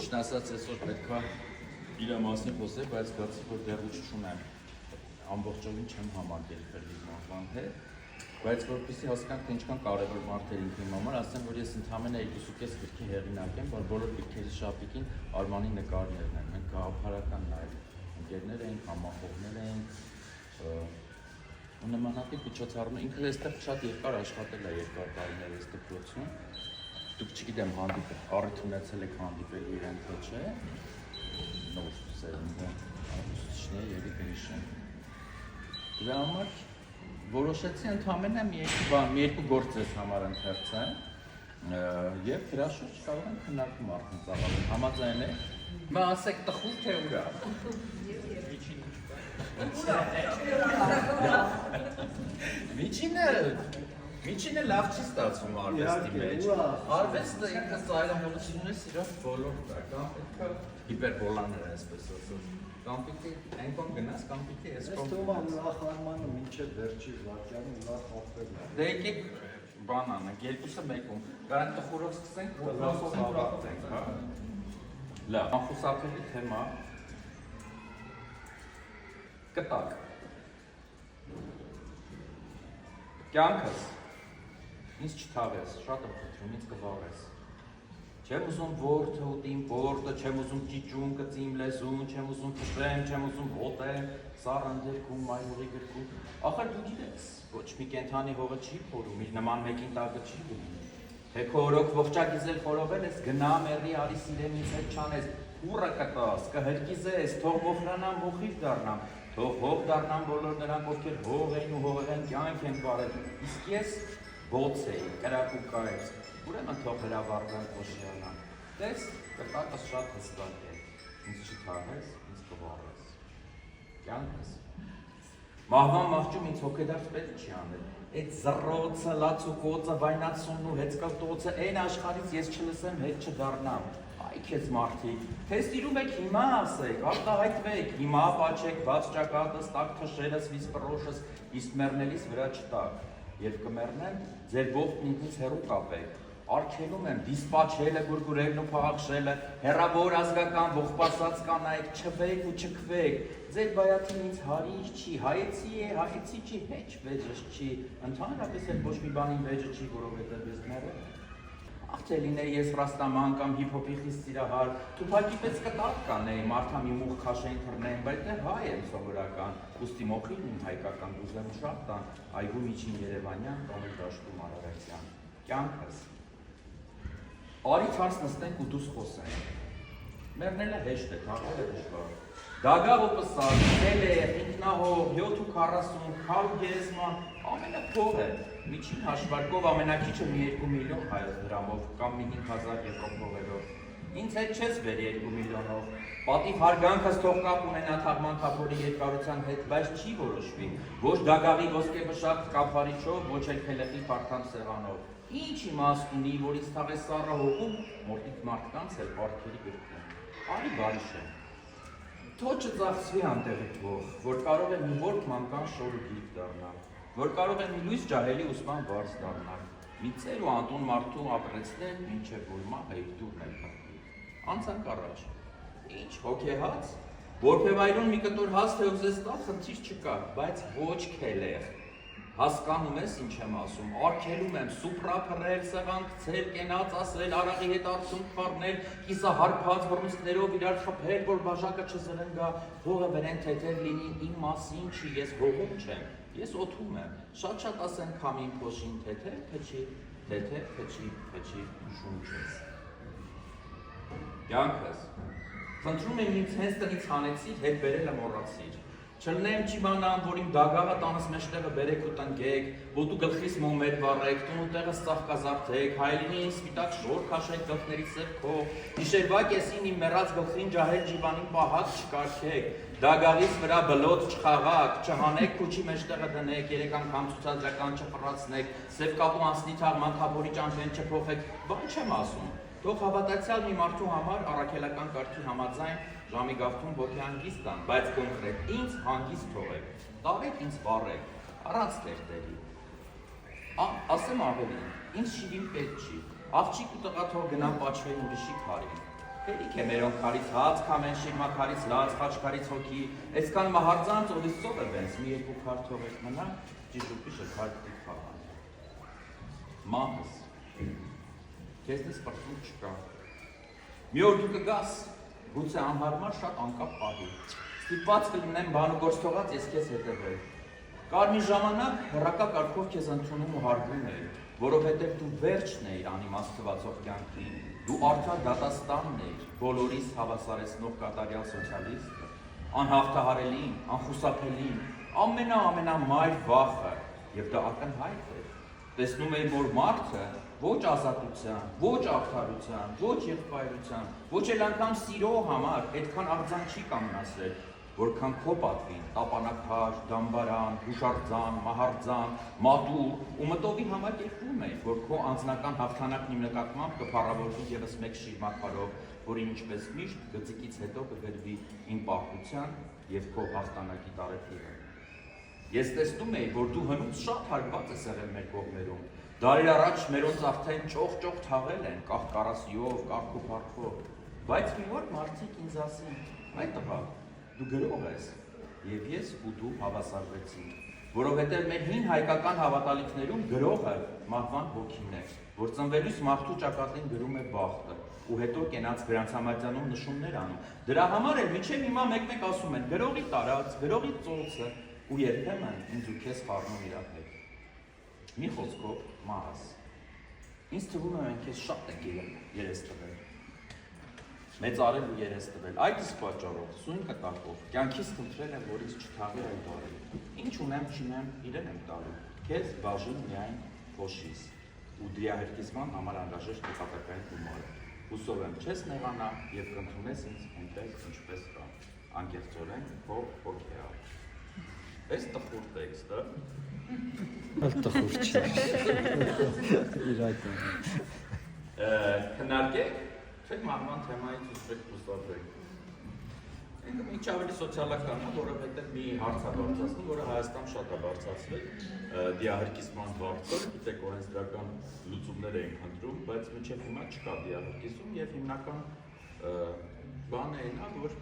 Ճիշտ ասած, այսօր պետք է իր մասին խոսել, բայց գացի, որ դեռ ուժ չունեմ, ամբողջովին չեմ համակերպել մահվան հետ, բայց որպեսզի հասկանանք, թե ինչքան կարևոր մարդ էր ինքնին համար, ասեմ, որ ես ընդամենը 2.5 գրքի հեղինակ եմ, որ բոլոր գրքերի շապիկին Արմանի նկարներն են, մենք գաղափարական նաև ընկերներ ենք, համախոհներ ենք, ու նմանատիպ միջոցառում, ինքը այստեղ շատ երկար աշխատել է երկար տարիներ այս դպրոցում, դուք չգիտեմ առիթ ունեցել եք հանդիպել իրեն թե չէ, նոր սերունդը ուսուցիչներ երևի կհիշեն։ Դրա համար որոշեցի ընդամենը մի երկու գործ ես համար ընթերցել եւ դրա շուրջ կարող ենք քննարկում արտընծաղալ, համաձայն եք։ Հիմա ասեք տխուր թե ուրա։ Միջինը լավ չի ստացվում արվեստի մեջ։ Արվեստը ինքը ծայրահեղությունն է սիրած ոլորտ է, կամ պետք է հիպերբոլաներ այսպես ասած։ Կամ պիտի այն կողմ գնաս, կամ պիտի այս կողմ։ Ես թվում եմ ուրախ Արմանը մինչև վերջի վարքյանը ուրախ ապրել է։ Դե եկեք բան անենք, երկուսը մեկում։ Կարան տխուրով սկսենք, ուրախով ավարտենք, հա։ Լավ, անխուսափելի թեմա։ Կտակ։ Կյանքս ինձ չթաղես, շատ եմ խնդրում, ինձ կվաղես։ Չեմ ուզում որդը ուտիմ պորդը, չեմ ուզում ճիճուն կծիմ լեզուն, չեմ ուզում թշրեմ, չեմ ուզում ոտեմ, սառն դերքում, մայրուղի գրքում։ Ախր դու գիտես, ոչ մի կենթանի հողը չի փորում, իր նման մեկին տակը չի գնում։ Թե քո օրոք ողջագիզել խորովել ես, գնա մերի արի սիրեմ ինձ հետ չանես, ուռը կտաս, կհրկիզես, թող ողրանամ, ողիվ դառնամ, թող հող դառնամ բոլոր նրանք, ովքեր հող էին ու հողեղեն կյանք են վարել, իսկ ես ոց էի, կրապուկա ես, ուրեմն թող հրավառվեն Օշիանան, տես, կտակս շատ հստակ է, ինձ չթաղես, ինձ կվաղես, կյանքս, մահվան մահճում ինձ հոգեդարձ պետք չի անել, այդ զռոցը, լացուկոցը, վայնացումն ու հեծկլտոցը, այն աշխարից ես չլսեմ, հետ չդառնամ, այ քեզ մարդիկ, թե սիրում եք հիմա ասեք, արտահայտվեք, հիմա պաչեք, բաց ճակատս, տակ թշերս, վիսպրոշս, իսկ մեռնելիս վրա չտակ, և կմեռնեմ, ձեր ողբն ինքնից հեռու կապեք, արգելում եմ, դիսպաչելը, գուրգուրելն ու փաղաքշելը, հեռավոր ազգական ողբասած կանայք, չվեք ու չքվեք, ձեր բայաթին ինձ հարիչ չի, հայեցի է, հայեցի չի, հեչ վեջս չի, ընդհանրապես էլ ոչ մի բանին վեջը չի, որովհետև ես մեռել եմ։ Աղ թե լինեի ես ռաստաման կամ հիփ-հոփի խիստ սիրահար, թուփակի պես կտակ կանեի, մարդամի մուղ քաշեին թռնեին, բայց դե հայ եմ սովորական, ուստի մոխրին իմ հայկական դուզեմ շատ տան, այգու միջին Երևանյան կամ էլ դաշտում Արարատյան, կյանքս։ Արի թարս նստենք ու դուս խոսենք, մեռնելը հեշտ է, թաղելը դժվար, դագաղ ու պսակ, տելեղ, ինքնահող, 740, քար ու գերեզման, ամենը փող է, միջին հաշվարկով ամենակիչը մի 2 միլիոն հայոց դրամով կամ մի 5000 եվրո փողերով, ինձ հետ չես վեր 2 միլիոնով, պատիվ հարգանքս թող կապ ունենա թաղման թափորի երկարության հետ, բայց չի որոշվի, ոչ դագաղի ոսկե վշակ կափարիչով, ոչ էլ փելեխի փարթամ սեղանով, ինչ իմաստ ունի, որ ինձ թաղես սառը հողում, մորտիկ մարդկանց էլ պարտքերի գրքում, արի բարիշ է, թոչը ծախսվի անտեղի թող, որ կարող է մի որք մանկան շոր ու գիրք դառնալ, որ կարող է մի լույս ջահելի ուսման վարձ դառնալ, մի ծեր ու անտուն մարդու ապրեցնել, մինչև որ մահը իր դուրն էլ փրկվի, անցանք առաջ, ինչ հոգեհաց, որբևայրուն մի կտոր հաց թե ուզես տալ, խնդիր չկա, բայց ոչ քելեղ, հասկանում ես ինչ եմ ասում, արգելում եմ սուպրա փռել, սեղան գցել, կենաց ասել, արաղի հետ արցունք խառնել, կիսահարփած բռունցքներով իրար խփել, որ բաժակը չզրնգա, հողը վրեն թեթև լինի, իմ մասին չի, ես հողում չեմ, ես օդում եմ, շատ ասեն քամին փոշին, թեթև փչի, շունչես։ Կյանքս, խնդրում եմ ինձ հենց տնից հանեցիր, հետ բերելը մոռացիր, չլնեմ չիմանամ, որ իմ դագաղը տանս մեջտեղը բերեք ու տնկեք, ոտու գլխիս մոմեր վառեք, տունու տեղը ծաղկազարդեք, հայելինի ինձ սպիտակ շոր քաշեք գլխների սրբքով, գիշերվա կեսին իմ մեռած գլխին ջահել ջիվանին պահակ չկարգեք, դագաղից վրա բլոտ չխաղակ, չհանեք քուչի մեջտեղը դնեք, 3 անգամ ցուցադրական չփռացնեք, սև կապու անցնի թաղման թափորի ճամփեն չփոխեք, բան չեմ ասում, թող հավատացյալ մի մարդու համար առաքելական կարգի համաձայն ժամի գաղթում ոգի հանգիստ տան, բայց կոնկրետ ինձ հանգիստ թողեք, տարեք ինձ վառեք, առանց տերտերի, ասեմ ավելի, ինձ շիվին պետք չի, աղջիկ ու տղա թող գնան պաչվեն ուրիշի քարին, Հերիք է մերոն քարից հաց, կամեն շիրմա քարից լաց, խաչքարից հոգի, այսքան մահարձան ծովից ծով է բենց, մի երկու քար թողես մնա, ճիշուպիշը քարտիկ խաղան։ Մահս, քեզնից պրծում չկա։ Մի օր դու կգաս, գուցե անհարմար շատ անկապ պահի, ստիպված կլինեմ բան ու գործ թողած ես քեզ հետևել։ Կար մի ժամանակ հեռակա կարգով քեզ ընդունում ու հարգում էի, որովհետև դու վերջն էիր անիմաստվածող կյանքի, դու արդար դատաստանն էիր, բոլորիս հավասարեցնող կատարյալ սոցիալիստը, անհաղթահարելին, անխուսափելին, ամենամայր վախը, եւ դա ակնհայտ էր։ Տեսնում էի, որ մարդը ոչ ազատության, ոչ արդարության, ոչ եղբայրության, ոչ էլ անգամ սիրո համար այդքան արձան չի կանգնացրել, որքան քո պատվին, տապանակար, դամբարան, հուշարձան, մահարձան, մատուր ու մտովի համար երկվում էր, որ քո անձնական հաղթանակն իմ նկատմամբ կփառավորվի ևս մեկ շիրմաքարով, որին ինչպես միշտ գծիկից հետո կգրվի իմ պարտության եւ քո հաղթանակի տարեթիվը։ Ես տեսնում էի, որ դու հնուց շատ հարգված ես եղել մեր կողմերում։ Դարեր առաջ մերոնց արդեն ճոխ թաղել են, կաղկարասիով, կարգուփառքով, բայց մի օր մարդիկ ինձ ասին. «Այ տղա, դու գրող ես», եւ ես ու դու հավասարվեցինք, որովհետեւ մեր հին հայկական հավատալիքներում գրողը մահվան ոգին է, որ ծնվելուց մարդու ճակատին գրում է բախտը, ու հետո կենաց գրանցամատյանում նշումներ անում։ Դրա համար էլ մինչև հիմա մեկ-մեկ ասում են գրողի տարած, գրողի ծոցը, ու երբեմն ինձ ու քեզ խառնում իրար հետ։ Մի խոսքով մահս։ Ինձ թվում է մենք քեզ շատ ենք երես տվել։ Մեծարել ու երես տվել։ Այդ իսկ պատճառով, սույն կտակով, կյանքից խնդրել եմ, որ ինձ չթաղի այդ բարը։ Ինչ ունեմ, չունեմ, իրեն եմ տալու։ Քեզ բաժին միայն փոշիս ու դիահերքիզման համար անհրաժեշտ նպատակային գումարը։ Հուսով եմ չես նեղանա եւ կընդունես ինձ այնպես, ինչպես կա։ Անկեղծորեն քո հոգեա։ Այս տխուր տեքստը Տխուր չի։ Իրական։ Քննարկեք, թե մահվան թեմայից ուզում խոսալու։ Ինչ ավելի սոցիալական է, որովհետև մի հարց է բարձրացնում, որը Հայաստանում շատ է բարձրացվել, դիահերքիզման հարցը, գիտեք, օրենսդրական լուծումներ էին խնդրում, բայց մինչև հիմա չկա դիահերքիզում եւ հիմնական բանը այն է, որ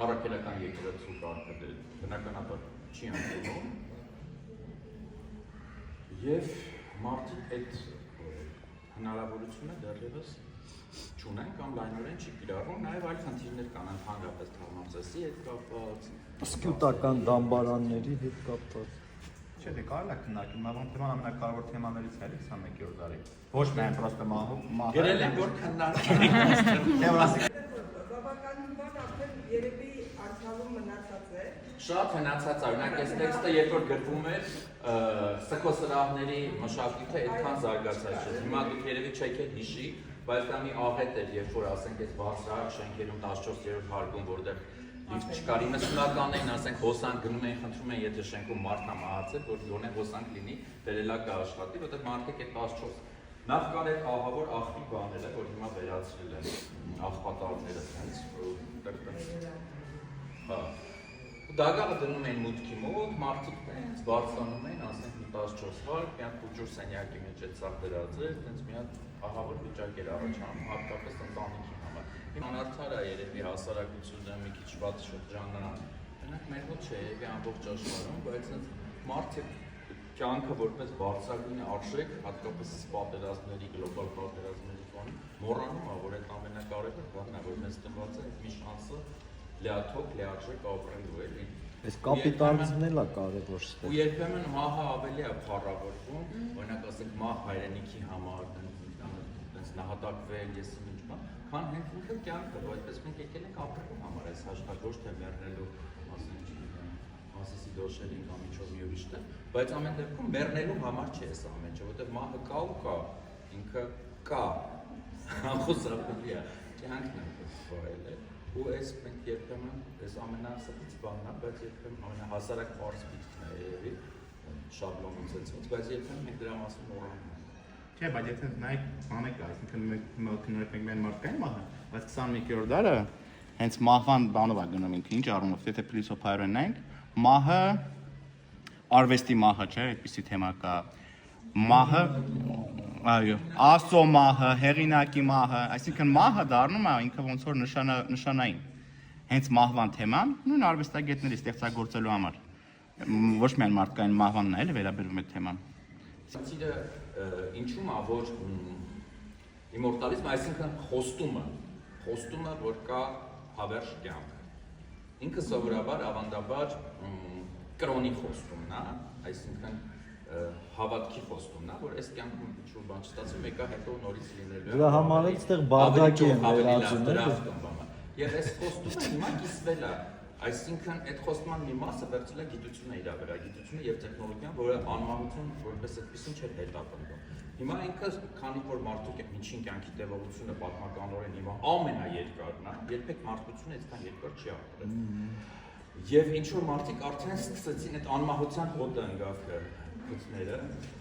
առաքելական եկեղեցու կարգը բնականաբար չի ընդունում եւ մարդիկ այդ հնարավորությունը դեռևս չունեն կամ լայնորեն չի կիրառվում, նաեւ այլ խնդիրներ կան ընդհանրապես թաղամասի հետ կապված, Սկյուտական դամբարանների հետ կապված։ Չէ, դե կարելի է քննարկել, մահվան թեման ամենակարևոր թեմաներից է 21-րդ դարի։ Ոչ միայն պրոստը մահը։ գրել են որ քննարկել։ Բավականին բան արդեն երևի անցյալում մնացած է։ Շատ հնացած է, օրինակ այս տեքստը երբ որ գրվում էր, սքո սրահների մշակույթը այդքան զարգացած չէ։ Հիմա դուք երևի չեք էլ հիշի, բայց դա մի աղետ էր, երբ որ ասենք այս բարձրահարկ շենքերում 14-րդ հարկում, որտեղ լիֆտ չկար, իմը սնականներին, ասենք հոսանք գնում էին, խնդրում են, եթե շենքում մարդ է մահացել, որ գոնե հոսանք լինի, վերելակը աշխատի, որտեղ մարդիկ այդ 14 նախ կար այդ ահավոր աղբի բաները, որ հիմա վերացրել են աղբատարները հենց հա։ Դագաղը դնում էին մուտքի մոտ, մարդիկ հենց բարձրանում էին, ասենք 14 հարկ, մի հատ փուճուր սենյակի մեջ այդ սաղ դրածել, հենց մի հատ ահավոր վիճակ էր առաջանում, հատկապես ընտանիքի համար։ Անարդար է երևի հասարակությունը մի քիչ վատ շրջանան, մենակ մեր ոչ չէ, երևի ամբողջ աշխարհում, բայց հենց մարդիկ կյանքը որպես բարձրագույն արժեք, հատկապես պատերազմների, գլոբալ պատերազմների ֆոնին, մոռանում է, որ այդ ամենակարևոր բանն է, որ մեզ տնված է մի շանսը լիաթոք, լիարժեք ապրելու էլի։ Այս կապիտալիզմն էլ է կարևոր ստեղ։ Ու երբեմն մահը ավելի է փառավորվում, օրինակ ասենք մահ հայրենիքի համար, այդպես նահատակվել, ես ինչ բան, քան հենց ինքը կյանքը, որպես մենք եկել ենք ապրելու համար այս աշխարհ, ոչ թե մեռնելու, ասենք Մասիսի դոշերին կամ ինչով մի ուրիշ տեղ, բայց ամեն դեպքում մեռնելու համար չէ այս ամեն ինչը, որովհետև մահը կա ու կա, ինքը կա, անխուսափելի է, կյանքն է վայել է, ու այս մենք երբեմն այս ամենասրտից բանն է, բայց երբեմն ամենահասարակ պարզ միտքն է երևի, շաբլոնացած, բայց երբեմն մենք դրա մասին մոռանում ենք։ Չէ, բայց եթե նայեք բանը կա, այսինքն մենք քննարկենք միայն մարդկային մահը, բայց 21-րդ դարը հենց մահվան բանով է գնում ինքը, ինչ առումով, եթե փիլիսոփայորեն նայենք, մահը արվեստի մահը չէ, այդպիսի թեմա կա։ Մահը Այո, Աստծո մահը, հեղինակի մահը, այսինքն մահը դառնում է ինքը ոնց որ նշանային։ Հենց մահվան թեման նույն արվեստագետների ստեղծագործելու համար։ Ոչ միայն մարդկային մահվանն է, էլ վերաբերվում է թեման։ Սիրը ինչու՞մ է, որ իմորտալիզմը, այսինքն խոստումը, որ կա հավերժ կյանք։ Ինքը սովորաբար ավանդաբար կրոնի խոստումն է, այսինքն հավատքի խոստումն է, որ այս կյանքում ինչ-որ բան չստացվի, մեկը հետո նորից լինելու է։ Դրա համար էլ այդտեղ բաղդակի են վերածում, Եվ այս խոստումը հիմա կիսվել է, այսինքն այդ խոստման մի մասը վերցրել է գիտությունը իր վրա, գիտությունը եւ տեխնոլոգիան, որը անմահություն որպես այդպեսին չէր հետապնդում։ Հիմա ինքը, քանի որ մարդու միջին կյանքի տևողությունը պատմականորեն հիմա ամենաերկարն է, երբեք մարդկությունը այդքան երկար չի ապրել։ Եվ ինչ որ մարդիկ արդեն սկսեցին այդ անմահության հոտը ընկավ գծները,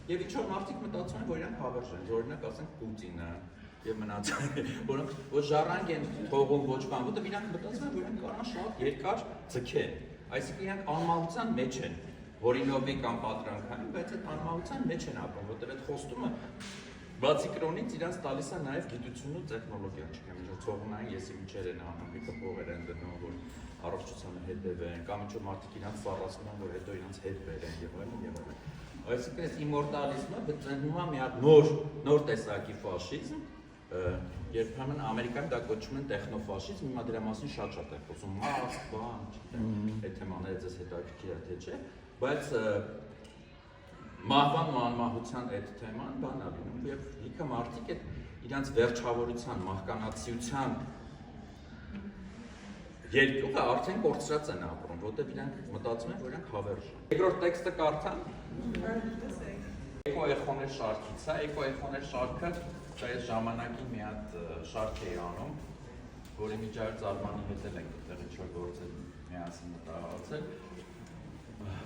եւ ինչ որ մարդիկ մտածում են, որ իրանք հավերժ են, օրինակ ասենք Պուտինը եւ մնացածը, որոնք ոչ ժառանգ են թողում ոչ բան, որտեղ իրանք մտածում են, որ իրանք կարան շատ երկար ձգեն, այսինքն իրանք անմահության մեջ են, հորինովի կամ պատրանքային, բայց այդ անմահության մեջ են ապրում, որտեղ այդ խոստումը բացի կրոնից իրանք տալիս է նաեւ գիտությունն ու տեխնոլոգիան, չգիտեմ, միջոցողնային եսի միջեր են անում, մի կփողեր են դնում, որ առողջությանը հետևեն, կամ ինչ որ մարդիկ իրանք սառացնում են, որ հետո իրանք հետ բերեն եւ այլն եւ այլն։ Այսինքն այս իմորտալիզմը բծնում է մի հատ նոր տեսակի ֆաշիզմ, երբեմն Ամերիկայում դա կոչում են տեխնոֆաշիզմ, հիմա դրա մասին շատ է խոսում, մաս, բան, չգիտեմ, այդ թեմաները ձեզ հետաքրքիր է թե չէ, բայց մահվան ու անմահության այդ թեման բան է լինում եւ լիքը մարդիկ այդ իրանց վերջավորության, մահկանացիության երկյուղը արդեն կորցրած են ապրում, որտեղ իրանք մտածում են, որ իրանք հավերժ են։ Երկրորդ տեքստը կարդամ։ Էկոէխոներ շարքից է, էկոէխոներ շարքը դա այս ժամանակի մի հատ շարք է անում, որի միջայց Արմանի հետ էլ ենք այդտեղ ինչ-որ գործել միասին մտահղացել,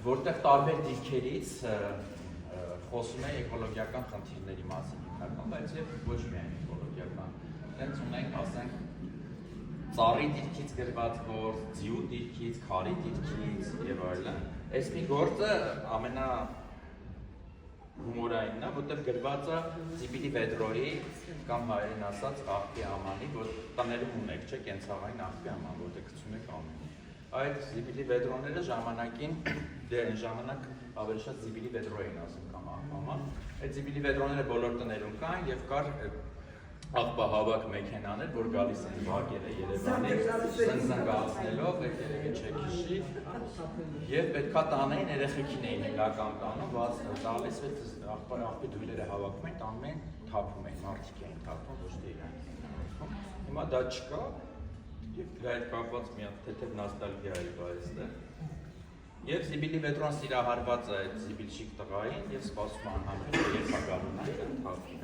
որտեղ տարբեր դիրքերից խոսում է էկոլոգիական խնդիրների մասին հիմնական, բայց եւ ոչ միայն էկոլոգիական։ Հենց ունենք, ասենք, ծառի դիրքից գրված գործ, ձիու դիրքից, քարի դիրքից եւ այլն։ Այս մի գործը ամենա հումորայինն է, որտեղ գրված է Զիբիլի Վեդրոյի կամ հայերեն ասած աղբի ամանի, որ տներում ունեք, չէ, կենցաղային աղբի աման, որտեղ գցում եք ամեն։ Այդ Զիբիլի Վեդրոները ժամանակին դերն ժամանակ ավելի շատ Զիբիլի Վեդրո էին ասում կամ աղբաման։ Այդ Զիբիլի Վեդրոները բոլոր տներում կան եւ կար աղբահավաք մեքենաներ, որ գալիս են վագերը Երևանից, զնգացնելով, այդ երևի չեք հիշի, եւ պետքա տանեին երեխեքին էին հիմնական տանում, տալիս աղբի դույլերը հավաքում էին, տանում էին, թափում էին, մարդիկ էին թափում, ոչ թե իրանք։ Հիմա դա չկա, եւ դրա հետ կապված մի հատ թեթև նոստալգիա է այստեղ։ Եվ Զիբիլի Վեդրոն սիրահարված է այդ զիբիլշիկ տղային եւ սպասում է անհամբեր երբ գալուն է թափի։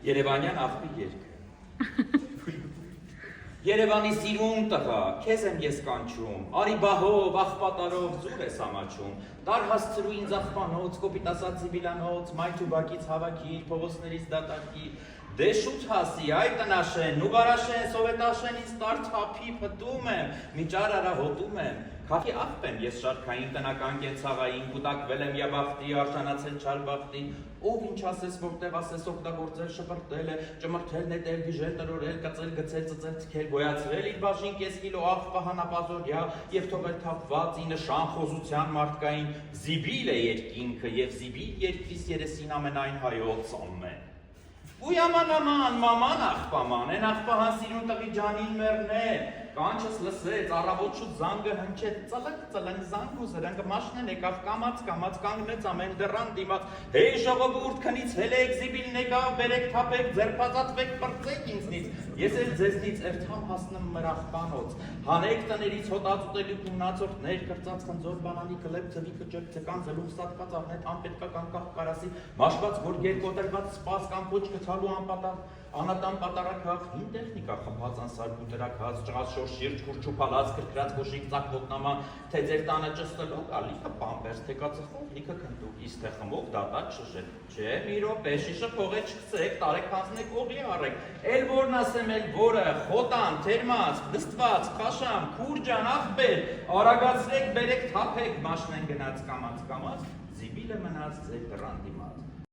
Երևանյան աղբի երգը։ Երևանի սիրուն տղա, քեզ եմ ես կանչում, արի բահով, աղբատարով զուր ես ամաչում, դար հասցրու ինձ աղբանոց, կոպիտ ասած զիբիլանոց, մայթ ու բակից հավաքիր, փողոցներից դատարկիր, դե շուտ հասի, այ տնաշեն, նուբարաշեն, սովետաշենից տար թափի փտում եմ, միջար արա հոտում եմ, Քաքի աղբ եմ ես շարքային տնական կենցաղային, կուտակվել եմ յաբախտի, արժանացել չալբախտի, ով ինչ ասես, որտեղ ասես օգտագործել, շպրտել է, ճմրթել, նետել, գիժել, տրորել, կծել, գցել, ծծել, թքել, գոյացրել իր բաժին կես կիլո աղբը հանապազորյա եւ թողել թափված ի նշան խոզության մարդկային, զիբիլ է երկինքը եւ զիբիլ երկրիս երեսին ամենայն հայոց ամեն։ Ույաման, մաման աղբաման, են աղբահան սիրուն տղի ջանին մերնե, կանչս լսեց, առավոտ շուտ զանգը հնչեց, ծլնք զանգ ու զրանգը մաշնեն եկավ, կամած կանգնեց ամեն դռան դիմաց, հեյ ժողովուրդ քնից հելեք, զիբիլն եկավ, բերեք թափեք, ձերբածածվեք, պրծեք ինձնից, ես էլ ձեզնից երթամ հասնեմ մեր աղբանոց, հանեք տներից հոտածուտելի կունացորդներ, կրծած խնձոր բանանի կլեպ, ձվի կճեք, ձկան զլուխ սատված արնետ, անպետքական կաղ կարասի, մաշված գորգեր կոտրված սպաս կամ պոչ կցալու անատան պատարակաղ, հին տեխնիկա խմբածան սարկու տրակած, ճղած շոր շիրջ կուրչուպալած, կրկրած կոշիկ ծակ ոտնամա, թե ձեր տանը ճստելով, լիքը պամպերս, թեկացխով, լիքը քնդուկ, իսկ թե խմող դատատ շշել, չէ, մի րոպե, շիշը փողե չկցեք, տարեք հանձնեք օղի առեք, էլ որն ասեմ էլ որը, խոտան, թերմաց, դստված, խաշամ, քուրջան, աղբեր, արագացրեք, բերեք թափեք, մաշնեն գնաց կամած, զիբիլը մնաց ձեր դռան դիմաց։